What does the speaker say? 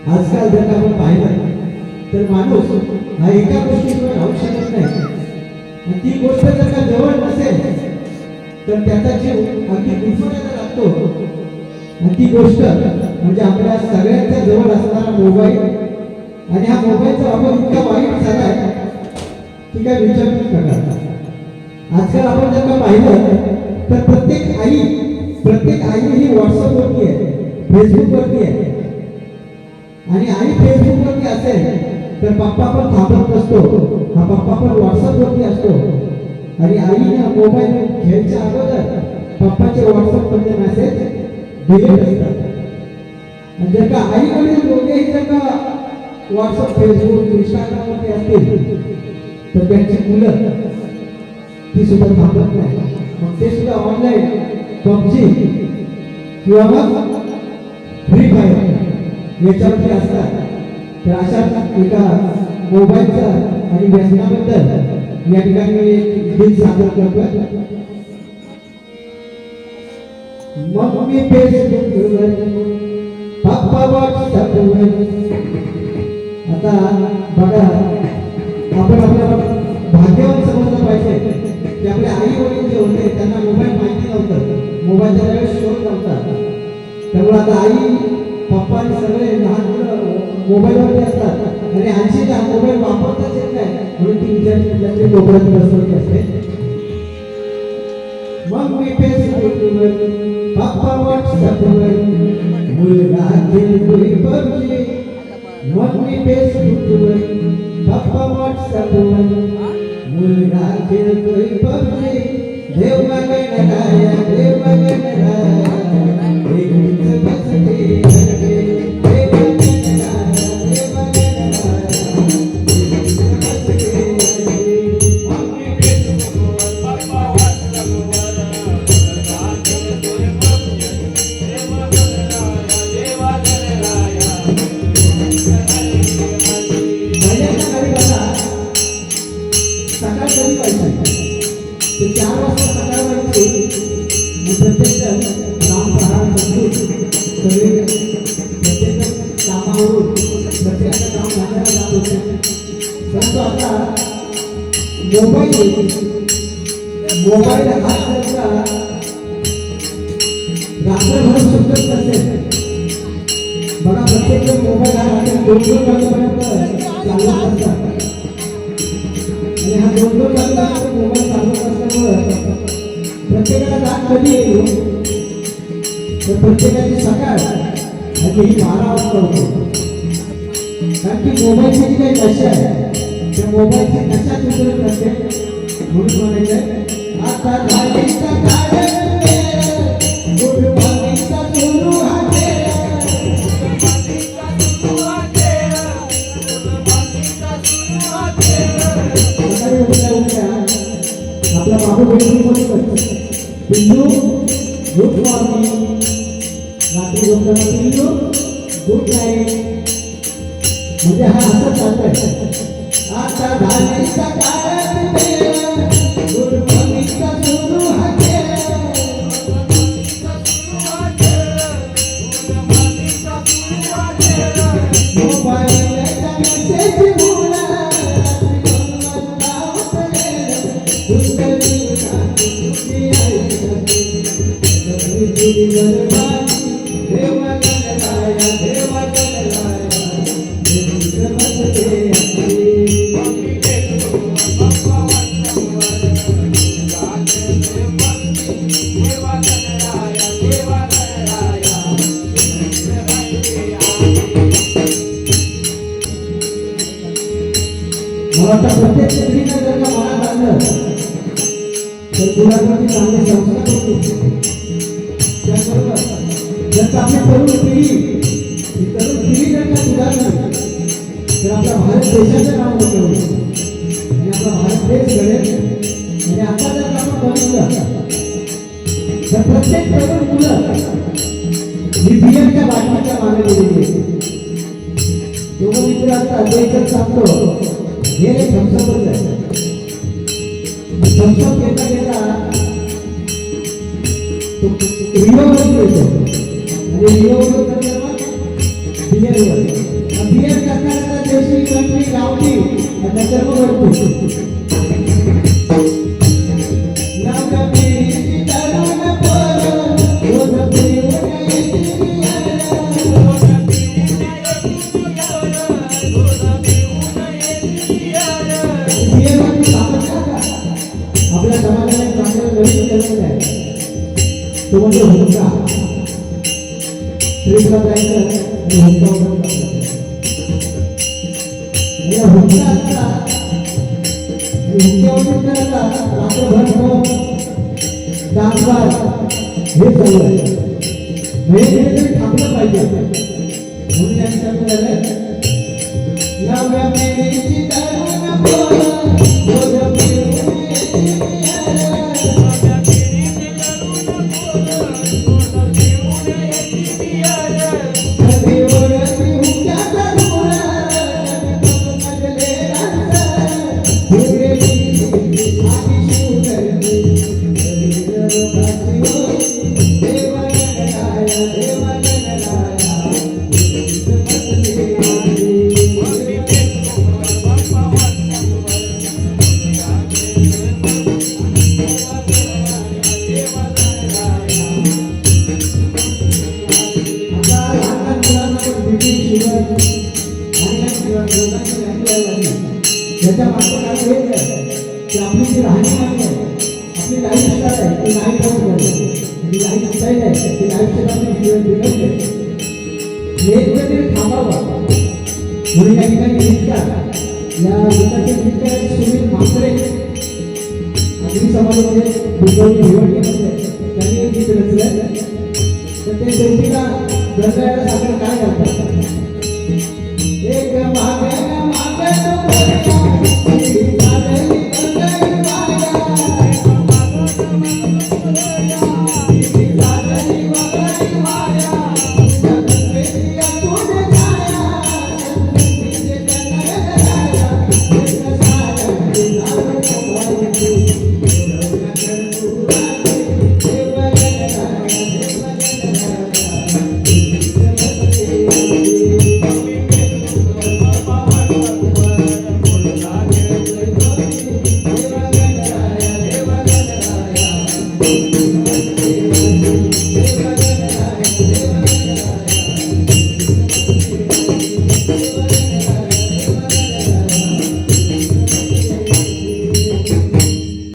आजकाल जर आपण पाहिलं तर माणूस हा एका गोष्टीशिवाय राहू शकत नाही। ती गोष्ट जर का जवळ नसेल तर त्याचा जीव अगदी गुदमरायला लागतो। ती गोष्ट म्हणजे आपल्या सगळ्यांच्या जवळ असणारा मोबाईल। आणि हा मोबाईलचा वापर इतका वाईट झालाय की काय विचारूच नका। आजकाल आपण जर का पाहिलं तर प्रत्येक आई ही व्हॉट्सअप वरती आहे, फेसबुक वरती आहे। आणि आई फेसबुक वरती असेल तर पप्पा पण थांबत नसतो, हा पप्पा पण व्हॉट्सअप वरती असतो। आणि आईने मोबाईल घ्यायच्या अगोदर पप्पाचे व्हॉट्सअप मध्ये मेसेज डिलीट असतात। जर का आई वडील दोघेही जर का व्हॉट्सअप फेसबुक इंस्टाग्राम वरती असतील तर त्यांची मुलं ती सुद्धा थांबत नाही, मग ते सुद्धा ऑनलाईन पबजी किंवा मग फ्री फायर याच्यावरती असतात। तर अशा एका मोबाईलचा आणि व्यसनाबद्दल या ठिकाणी मी एक गीत सादर करतोय। मम्मी फेसबुकवर, पप्पा व्हॉट्सअपवर। आता बघा, आपण आपल्याला भाग्यवान समजलं पाहिजे की आपले आई वडील जे होते त्यांना मोबाईल माहिती नव्हतं, मोबाईलच्या वेळेस शोध नव्हता। त्यामुळे आता आई पप्पा आणि सगळे लहान मुलं मोबाईलवरती असतात आणि आजीला मोबाईल वापरताच येत नाही, म्हणून ती विचार तरी कोपऱ्यात बसवली असते। मग मी फेसबुकवर, पप्पा व्हॉट्सअपवर, मुलगा खेळतोय पबजी। मग मी फेसबुकवर, पप्पा व्हॉट्सअपवर, मुलगा खेळतोय पबजी। देव गणराया, देव गणराया, एकटीच बसते मोबाईल हात जर का रात्रभर सुटत नसेल, बघा प्रत्येक जण मोबाईल हा रात्री 2-2 वाजेपर्यंत चालवत असतात। आणि हा 2-2 वाजेपर्यंत मोबाईल चालवत असल्यामुळे प्रत्येकाला रात कधी येतो तर प्रत्येकाची सकाळ आणि ही 12 वाजता होते। कारण की मोबाईलची जी काही नशा आहे त्या मोबाईलची नशा उतरत नसते, म्हणून म्हणायचं आता झालीचा काळ गुड मॉर्निंगचा सुरू आहे। आपला बाबू बिंदू गुड मॉर्निंग, रात्री झोपताना बिंदू गुड नाईट, म्हणजे हा असं चालतंय। आता झालीचा काळ गुड मॉर्निंगचा सुरू आहे। मोबाईलचा मेसेज मुला आता प्रत्येक स्त्रीने जर का मनात आणलं तर मुलांवरती चांगले संस्कार होतील। त्याबरोबर जर का आपली तरुण पिढी जर का सुधारली तर आपल्या भारत देशाचं नाव मोठं होईल आणि आपला भारत देश घडेल। आणि आता जर का आपण बघितलं तर प्रत्येक तरुण मुलं ही बियरच्या बाटलीच्या मागे गेलेली आहे। दोघं मित्र असतात, तो एकच सांगतो हे थम्सअपच आहे। थम्सअप घेता घेता तो रिओ वर येतो आणि रिओ वर बियरवर बियर करणाऱ्याला देशी कंट्री गावठी आणि कर्म करतो नव्या पिढीची तरुण पोरं रोज पिऊन येतील बियरवरती सापडला का? आपल्या समाजाने एक चांगलं नवीन केलेलं आहे तो म्हणजे हुक्का ट्रिपला जायचं आणि हुक्का उडवून टाकायचा. या हुक्का असला हुक्का उडवून करायचा रात्रभर डान्स बार हे चालू आहे. म्हणजे कुठेतरी थांबलं पाहिजे म्हणून यांनी सांगितलं झालं नव्या पिढीची तरुण पोरं रोज पिऊन त्याच्या मागचं कारण हेच आहे की आपली जी राहणीमान आहे आपली लाईफस्टाईल आहे ती नाही ठेवून आणि लाईफस्टाईल आहे ती लाईफस्टाईल आपली जीवन बिघडले हे कुठेतरी थांबावं म्हणून या ठिकाणी गीतकार या गीताचे गीतकार सुनील म्हात्रे आगरी समाजाचे दुर्गवली निवडणीमध्ये त्यांनी एक गीत रचलं तर ते शेवटीला गंगायला साखर काय करतात एक मागे Thank you.